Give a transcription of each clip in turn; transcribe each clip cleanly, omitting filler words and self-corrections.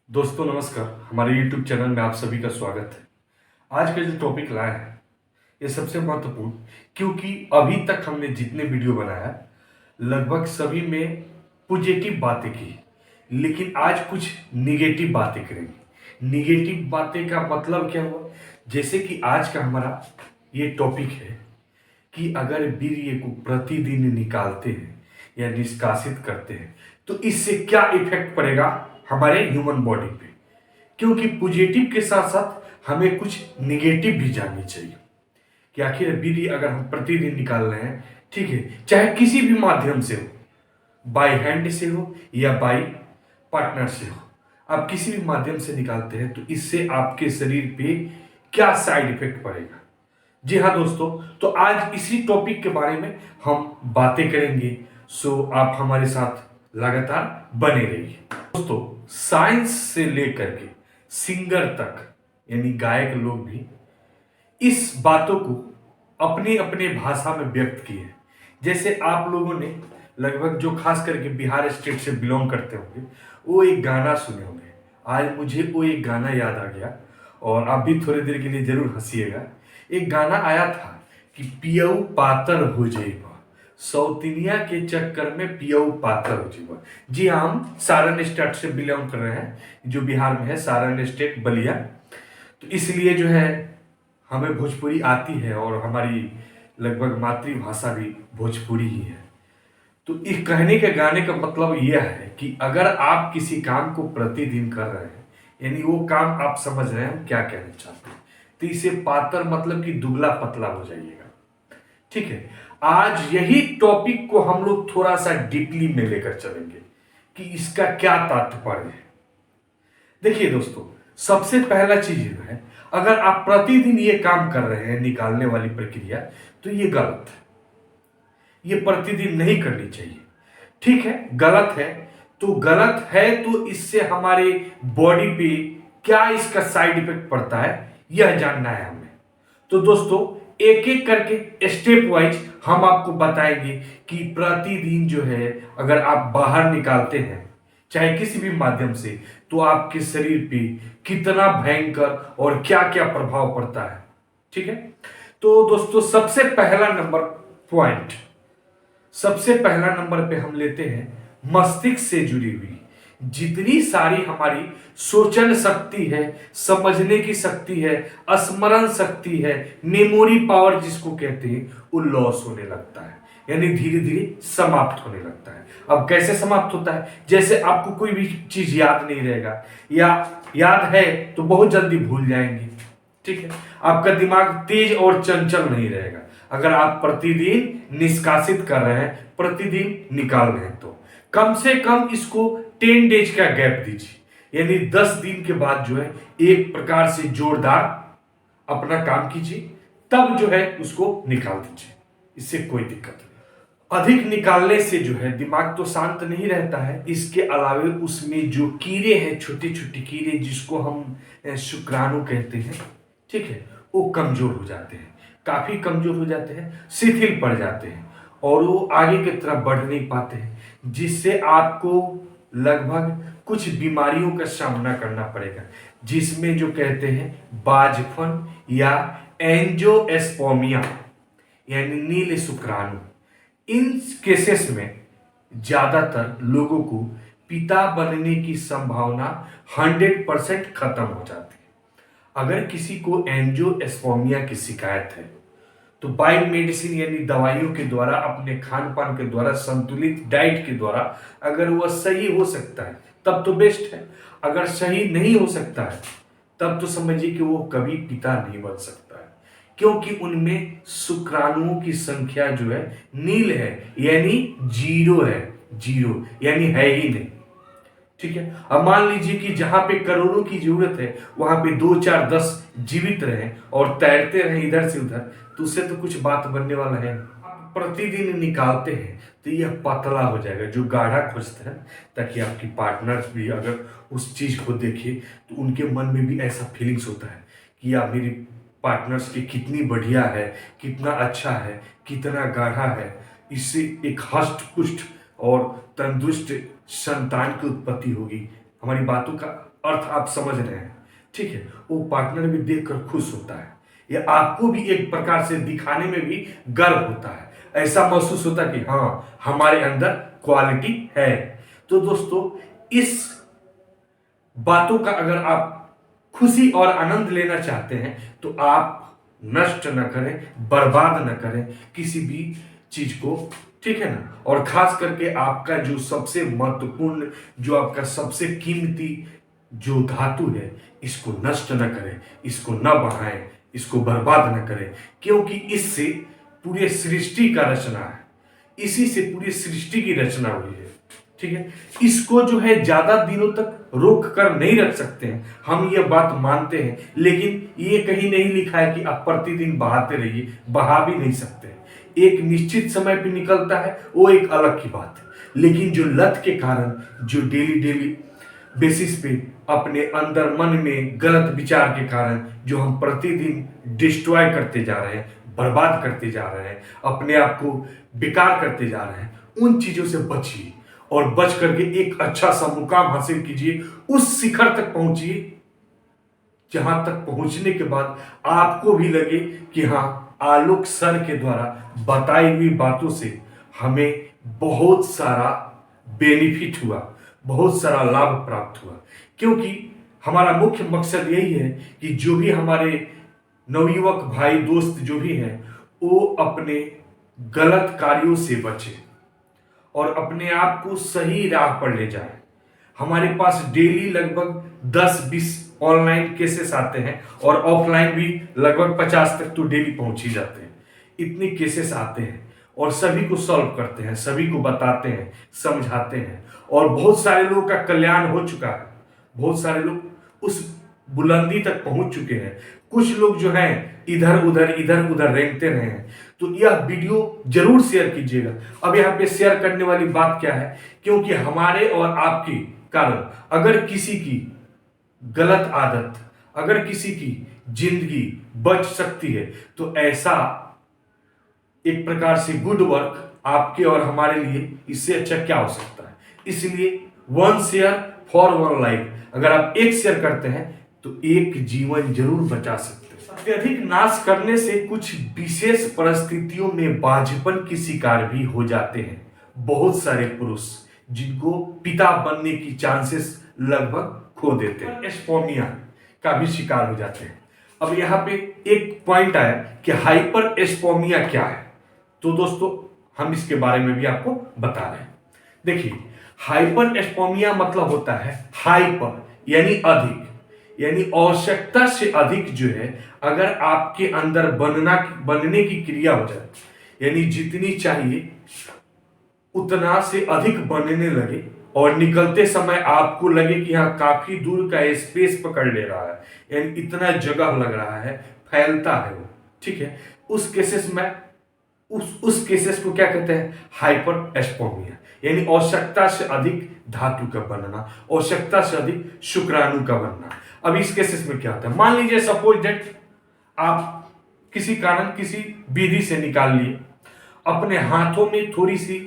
दोस्तों नमस्कार। हमारे YouTube चैनल में आप सभी का स्वागत है। आज का जो टॉपिक लाया है ये सबसे महत्वपूर्ण, क्योंकि अभी तक हमने जितने वीडियो बनाया लगभग सभी में पॉजिटिव बातें की, लेकिन आज कुछ निगेटिव बातें करेंगे। निगेटिव बातें का मतलब क्या हुआ, जैसे कि आज का हमारा ये टॉपिक है कि अगर वीर्य को प्रतिदिन निकालते हैं या निष्कासित करते हैं तो इससे क्या इफेक्ट पड़ेगा हमारे ह्यूमन बॉडी पे। क्योंकि पॉजिटिव के साथ साथ हमें कुछ निगेटिव भी जाननी चाहिए कि आखिर वीर्य अगर हम प्रतिदिन निकाल रहे हैं, ठीक है, चाहे किसी भी माध्यम से हो, बाय हैंड से हो या बाय पार्टनर से हो, आप किसी भी माध्यम से निकालते हैं तो इससे आपके शरीर पे क्या साइड इफेक्ट पड़ेगा। जी हाँ दोस्तों, तो आज इसी टॉपिक के बारे में हम बातें करेंगे। सो आप हमारे साथ लगातार बने रहिए। दोस्तों, साइंस से लेकर के सिंगर तक यानी गायक लोग भी इस बातों को अपनी अपनी भाषा में व्यक्त किए हैं। जैसे आप लोगों ने लगभग जो खास करके बिहार स्टेट से बिलोंग करते होंगे वो एक गाना सुने होंगे। आज मुझे वो एक गाना याद आ गया और आप भी थोड़ी देर के लिए जरूर हंसिएगा। एक गाना आया था कि पियऊ पातर हो जाइबा, सौतिनिया के चक्कर में पियऊ पातर हो जाइबा। जी हाँ, हम सारण स्टेट से बिलोंग कर रहे हैं, जो बिहार में है, सारण स्टेट बलिया। तो इसलिए जो है हमें भोजपुरी आती है और हमारी लगभग मातृभाषा भी भोजपुरी ही है। तो इस कहने के गाने का मतलब यह है कि अगर आप किसी काम को प्रतिदिन कर रहे हैं, यानी वो काम आप समझ रहे हैं हम क्या कहना चाहते हैं, तो इसे पातर मतलब कि दुबला पतला हो जाइएगा। ठीक है, आज यही टॉपिक को हम लोग थोड़ा सा डीपली में लेकर चलेंगे कि इसका क्या तात्पर्य है। देखिए दोस्तों, सबसे पहला चीज ये है, अगर आप प्रतिदिन ये काम कर रहे हैं निकालने वाली प्रक्रिया, तो ये गलत है, ये प्रतिदिन नहीं करनी चाहिए। ठीक है, गलत है तो गलत है, तो इससे हमारे बॉडी पे क्या इसका साइड इफेक्ट पड़ता है यह जानना है हमें। तो दोस्तों, एक एक करके स्टेप वाइज हम आपको बताएंगे कि प्रतिदिन जो है अगर आप बाहर निकालते हैं चाहे किसी भी माध्यम से, तो आपके शरीर पे कितना भयंकर और क्या क्या प्रभाव पड़ता है। ठीक है, तो दोस्तों सबसे पहला नंबर पे हम लेते हैं मस्तिष्क से जुड़ी हुई जितनी सारी हमारी सोचन शक्ति है, समझने की शक्ति है, स्मरण शक्ति है, मेमोरी पावर जिसको कहते हैं, वो लॉस होने लगता है, यानी धीरे धीरे समाप्त होने लगता है। अब कैसे समाप्त होता है, जैसे आपको कोई भी चीज याद नहीं रहेगा या याद है तो बहुत जल्दी भूल जाएंगे। ठीक है, आपका दिमाग तेज और चंचल नहीं रहेगा। अगर आप प्रतिदिन निष्कासित कर रहे हैं, प्रतिदिन निकाल रहे हैं, तो कम से कम इसको 10 डेज का गैप दीजिए, यानी 10 दिन के बाद जो है एक प्रकार से जोरदार अपना काम कीजिए, तब जो है उसको निकाल दीजिए, इससे कोई दिक्कत नहीं। अधिक निकालने से जो है दिमाग तो शांत नहीं रहता है, इसके अलावे उसमें जो कीड़े हैं, छोटे छोटे कीड़े जिसको हम शुक्राणु कहते हैं, ठीक है, वो कमजोर हो जाते हैं, काफी कमजोर हो जाते हैं, शिथिल पड़ जाते हैं और वो आगे की तरफ बढ़ नहीं पाते हैं, जिससे आपको लगभग कुछ बीमारियों का सामना करना पड़ेगा, जिसमें जो कहते हैं बाजपन या एंजियोस्पर्मिया यानी नील शुक्राणु। इन केसेस में ज्यादातर लोगों को पिता बनने की संभावना 100% खत्म हो जाती है। अगर किसी को एंजियोस्पर्मिया की शिकायत है तो बायो मेडिसिन यानी दवाइयों के द्वारा, अपने खान पान के द्वारा, संतुलित डाइट के द्वारा अगर वह सही हो सकता है तब तो बेस्ट है। अगर सही नहीं हो सकता है तब तो समझिए कि वो कभी पिता नहीं बन सकता है, क्योंकि उनमें शुक्राणुओं की संख्या जो है नील है, यानी जीरो है, जीरो यानी है ही नहीं। ठीक है, अब मान लीजिए कि जहां पे करोड़ों की जरूरत है वहां पे 2 4 10 जीवित रहे और तैरते रहे इधर से उधर, तो उससे तो कुछ बात बनने वाला है। आप प्रतिदिन निकालते हैं तो यह पतला हो जाएगा, जो गाढ़ा खोजते हैं, ताकि आपकी पार्टनर्स भी अगर उस चीज को देखे तो उनके मन में भी ऐसा फीलिंग्स होता है कि यार मेरी पार्टनर्स की कितनी बढ़िया है, कितना अच्छा है, कितना गाढ़ा है। इससे एक हष्ट पुष्ट और तंदुरुस्त संतान की उत्पत्ति होगी हमारी बातों का अर्थ आप समझ रहे हैं, ठीक है, वो पार्टनर भी देखकर खुश होता है, या आपको भी एक प्रकार से दिखाने में भी गर्व होता है, ऐसा महसूस होता है कि हाँ हमारे अंदर क्वालिटी है। तो दोस्तों, इस बातों का अगर आप खुशी और आनंद लेना चाहते हैं तो आप नष्ट न करें, बर्बाद न करें किसी भी चीज को, ठीक है ना। और खास करके आपका जो सबसे महत्वपूर्ण, जो आपका सबसे कीमती जो धातु है, इसको नष्ट न करें, इसको न बढ़ाएं, इसको बर्बाद न करें, क्योंकि इससे पूरे सृष्टि का रचना है, इसी से पूरी सृष्टि की रचना हुई है, ठीक है। इसको जो है ज्यादा दिनों तक रोक कर नहीं रख सकते हैं, हम ये बात मानते हैं, लेकिन ये कहीं नहीं लिखा है कि आप प्रतिदिन बहाते रहिए, बहा भी नहीं सकते। एक निश्चित समय पे निकलता है, वो एक अलग की बात है, लेकिन जो लत के कारण, जो डेली डेली बेसिस पे अपने अंदर मन में गलत विचार के कारण जो हम प्रतिदिन डिस्ट्रॉय करते जा रहे हैं, बर्बाद करते जा रहे हैं, अपने आप को बेकार करते जा रहे हैं, उन चीजों से बचिए और बच करके एक अच्छा सा मुकाम हासिल कीजिए, उस शिखर तक पहुंचिए जहां तक पहुंचने के बाद आपको भी लगे कि हाँ, आलोक सर के द्वारा बताई हुई बातों से हमें बहुत सारा बेनिफिट हुआ, बहुत सारा लाभ प्राप्त हुआ। क्योंकि हमारा मुख्य मकसद यही है कि जो भी हमारे नवयुवक भाई दोस्त जो भी हैं, वो अपने गलत कार्यों से बचे और अपने आप को सही राह पर ले जाए। हमारे पास डेली लगभग 10-20 ऑनलाइन केसेस आते हैं और ऑफलाइन भी लगभग 50 तक तो डेली पहुंच ही जाते हैं। इतने केसेस आते हैं और सभी को सॉल्व करते हैं, सभी को बताते हैं, समझाते हैं, और बहुत सारे लोगों का कल्याण हो चुका है, बहुत सारे लोग उस बुलंदी तक पहुंच चुके हैं। कुछ लोग जो हैं इधर उधर रेंगते रहे हैं। तो यह वीडियो जरूर शेयर कीजिएगा। अब यहाँ पे शेयर करने वाली बात क्या है, क्योंकि हमारे और आपके कारण अगर किसी की गलत आदत, अगर किसी की जिंदगी बच सकती है, तो ऐसा एक प्रकार से गुड वर्क आपके और हमारे लिए इससे अच्छा क्या हो सकता है। इसलिए 1 शेयर फॉर 1 लाइफ, अगर आप एक शेयर करते हैं तो एक जीवन जरूर बचा सकते हैं। अत्यधिक नाश करने से कुछ विशेष परिस्थितियों में बांझपन की शिकार भी हो जाते हैं बहुत सारे पुरुष, जिनको पिता बनने की चांसेस लगभग खो देते हैं, एस्पोमिया का भी शिकार हो जाते हैं। अब यहाँ पे एक पॉइंट आया कि हाइपर एस्पोमिया क्या है, तो दोस्तों हम इसके बारे में भी आपको बता रहे हैं। देखिए, हाइपर एस्पोमिया मतलब होता है हाइपर यानी अधिक, यानी आवश्यकता से अधिक जो है, अगर आपके अंदर बनने की क्रिया हो जाए, यानी जितनी चाहिए उतना से अधिक बनने लगे और निकलते समय आपको लगे कि हाँ काफी दूर का स्पेस पकड़ ले रहा है, यानी इतना जगह लग रहा है, फैलता है वो, ठीक है। उस केसेस में उस केसेस को क्या कहते हैं, हाइपर एस्पोमिया, यानी आवश्यकता से अधिक धातु का बनना, आवश्यकता से अधिक शुक्राणु का बनना। अब इस केसेस में क्या होता है, मान लीजिए सपोज दैट आप किसी कारण किसी विधि से निकाल लिए, अपने हाथों में थोड़ी सी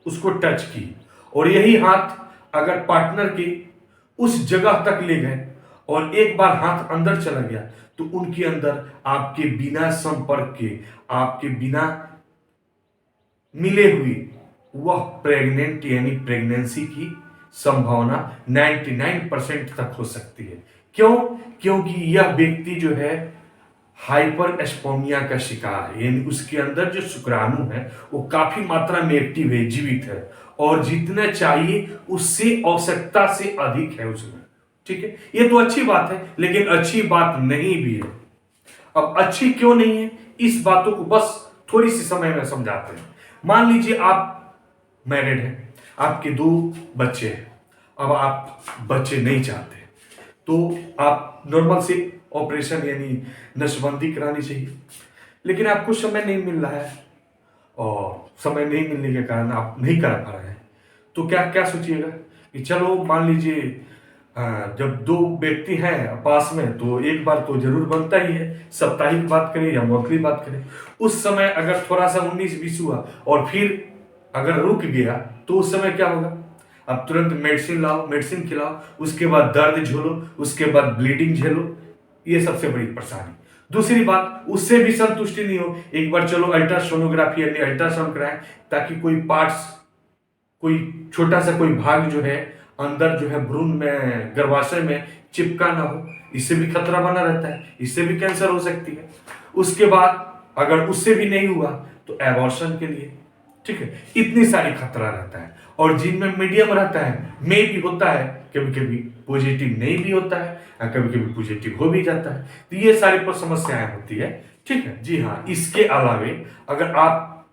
उसको टच की, और यही हाथ अगर पार्टनर के उस जगह तक ले गए और एक बार हाथ अंदर चला गया, तो उनके अंदर आपके बिना संपर्क के, आपके बिना मिले हुए वह प्रेग्नेंट यानी प्रेगनेंसी की संभावना 99% तक हो सकती है। क्यों? क्योंकि यह व्यक्ति जो है हाइपर एस्पोमिया का शिकार है, यानी उसके अंदर जो शुक्राणु है वो काफी मात्रा में एक्टिव है, जीवित है, और जितना चाहिए उससे आवश्यकता से अधिक है उसमें, ठीक है। ये तो अच्छी बात है, लेकिन अच्छी बात नहीं भी है। अब अच्छी क्यों नहीं है, इस बातों को बस थोड़ी सी समय में समझाते हैं। मान लीजिए आप मैरिड हैं, आपके 2 बच्चे हैं, अब आप बच्चे नहीं चाहते, तो आप नॉर्मल से ऑपरेशन यानी नसबंदी करानी चाहिए, लेकिन आपको समय नहीं मिल रहा है, और समय नहीं मिलने के कारण आप नहीं करा पा रहे हैं, तो क्या क्या सोचिएगा कि चलो मान लीजिए जब 2 व्यक्ति हैं पास में, तो एक बार तो जरूर बनता ही है, साप्ताहिक बात करें या मंथली बात करें। उस समय अगर थोड़ा सा 19-20 हुआ और फिर अगर रुक गया, तो उस समय क्या होगा, अब तुरंत मेडिसिन लाओ, मेडिसिन खिलाओ, उसके बाद दर्द झेलो, उसके बाद ब्लीडिंग झेलो। ये सबसे बड़ी परेशानी। दूसरी बात, उससे भी संतुष्टि नहीं हो, एक बार चलो अल्ट्रासोनोग्राफी यानी अल्ट्रासाउंड कराएं, ताकि कोई पार्ट्स, कोई छोटा सा कोई भाग जो है अंदर जो है भ्रूण में, गर्भाशय में चिपका ना हो, इससे भी खतरा बना रहता है, इससे भी कैंसर हो सकती है। उसके बाद अगर उससे भी नहीं हुआ तो एबॉर्शन के लिए, ठीक है, इतनी सारी खतरा रहता है। और जिनमें मीडियम रहता है, में भी होता है, कभी कभी पॉजिटिव नहीं भी होता है, कभी कभी पॉजिटिव हो भी जाता है। तो ये सारी पर समस्याएं होती है, ठीक है जी हाँ। इसके अलावे अगर आप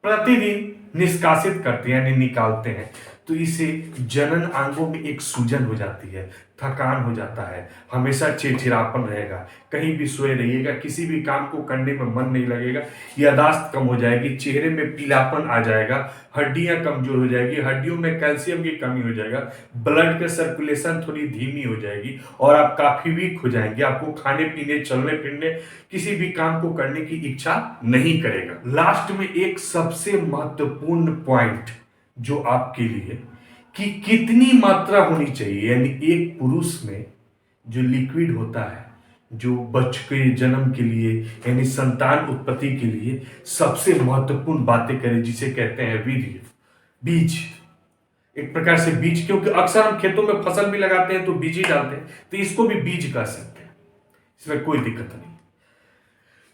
प्रतिदिन निष्कासित करते हैं यानी निकालते हैं, तो इसे जनन अंगों में एक सूजन हो जाती है, थकान हो जाता है, हमेशा चिड़चिड़ापन रहेगा, कहीं भी सोए रहिएगा, किसी भी काम को करने में मन नहीं लगेगा, यादाश्त कम हो जाएगी, चेहरे में पीलापन आ जाएगा, हड्डियां कमजोर हो जाएगी, हड्डियों में कैल्शियम की कमी हो जाएगा, ब्लड का सर्कुलेशन थोड़ी धीमी हो जाएगी और आप काफी वीक हो जाएंगे। आपको खाने पीने, चलने फिरने, किसी भी काम को करने की इच्छा नहीं करेगा। लास्ट में एक सबसे महत्वपूर्ण पॉइंट जो आपके लिए, कि कितनी मात्रा होनी चाहिए, यानी एक पुरुष में जो लिक्विड होता है, जो बच्चे के जन्म के लिए यानी संतान उत्पत्ति के लिए सबसे महत्वपूर्ण बातें करें, जिसे कहते हैं वीर्य, बीज, एक प्रकार से बीज, क्योंकि अक्सर हम खेतों में फसल भी लगाते हैं तो बीज ही डालते हैं, तो इसको भी बीज कह सकते हैं, इसमें कोई दिक्कत नहीं।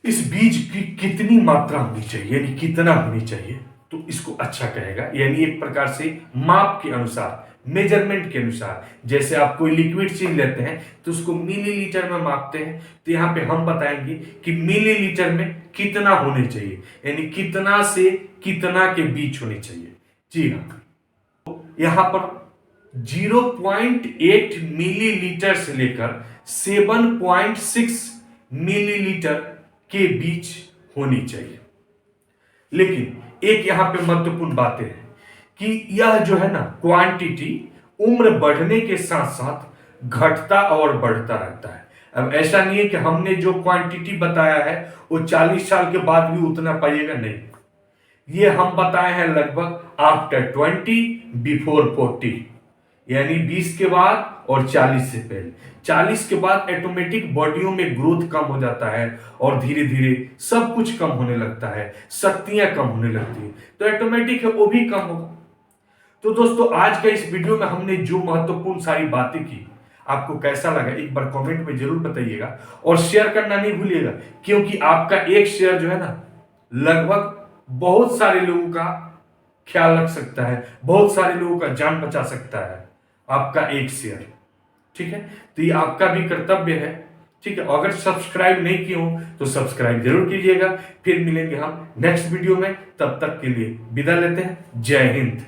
इस बीज की कितनी मात्रा होनी चाहिए, यानी कितना होनी चाहिए, तो इसको अच्छा कहेगा, यानी एक प्रकार से माप के अनुसार, मेजरमेंट के अनुसार। जैसे आप कोई लिक्विड चीज लेते हैं तो उसको मिलीलीटर में मापते हैं, तो यहां पे हम बताएंगे कि मिलीलीटर में कितना होने चाहिए, यानी कितना से कितना के बीच होने चाहिए। जी हाँ, तो यहां पर 0.8 मिलीलीटर से लेकर 7.6 मिलीलीटर के बीच होनी चाहिए। लेकिन एक यहां पे महत्वपूर्ण बातें हैं कि यह जो है ना क्वांटिटी उम्र बढ़ने के साथ साथ घटता और बढ़ता रहता है। अब ऐसा नहीं है कि हमने जो क्वांटिटी बताया है वो 40 साल के बाद भी उतना पाइएगा, नहीं। ये हम बताए हैं लगभग आफ्टर 20 बिफोर 40, यानी 20 के बाद और 40 से पहले। 40 के बाद ऑटोमेटिक बॉडियों में ग्रोथ कम हो जाता है और धीरे धीरे सब कुछ कम होने लगता है, शक्तियां कम होने लगती है, तो ऑटोमेटिक है वो भी कम होगा। तो दोस्तों, आज का इस वीडियो में हमने जो महत्वपूर्ण सारी बातें की, आपको कैसा लगा एक बार कमेंट में जरूर बताइएगा और शेयर करना नहीं भूलिएगा, क्योंकि आपका एक शेयर जो है ना लगभग बहुत सारे लोगों का ख्याल रख सकता है, बहुत सारे लोगों का जान बचा सकता है आपका एक शेयर, ठीक है। तो ये आपका भी कर्तव्य है, ठीक है। अगर सब्सक्राइब नहीं किए हो तो सब्सक्राइब जरूर कीजिएगा। फिर मिलेंगे हम नेक्स्ट वीडियो में, तब तक के लिए विदा लेते हैं। जय हिंद।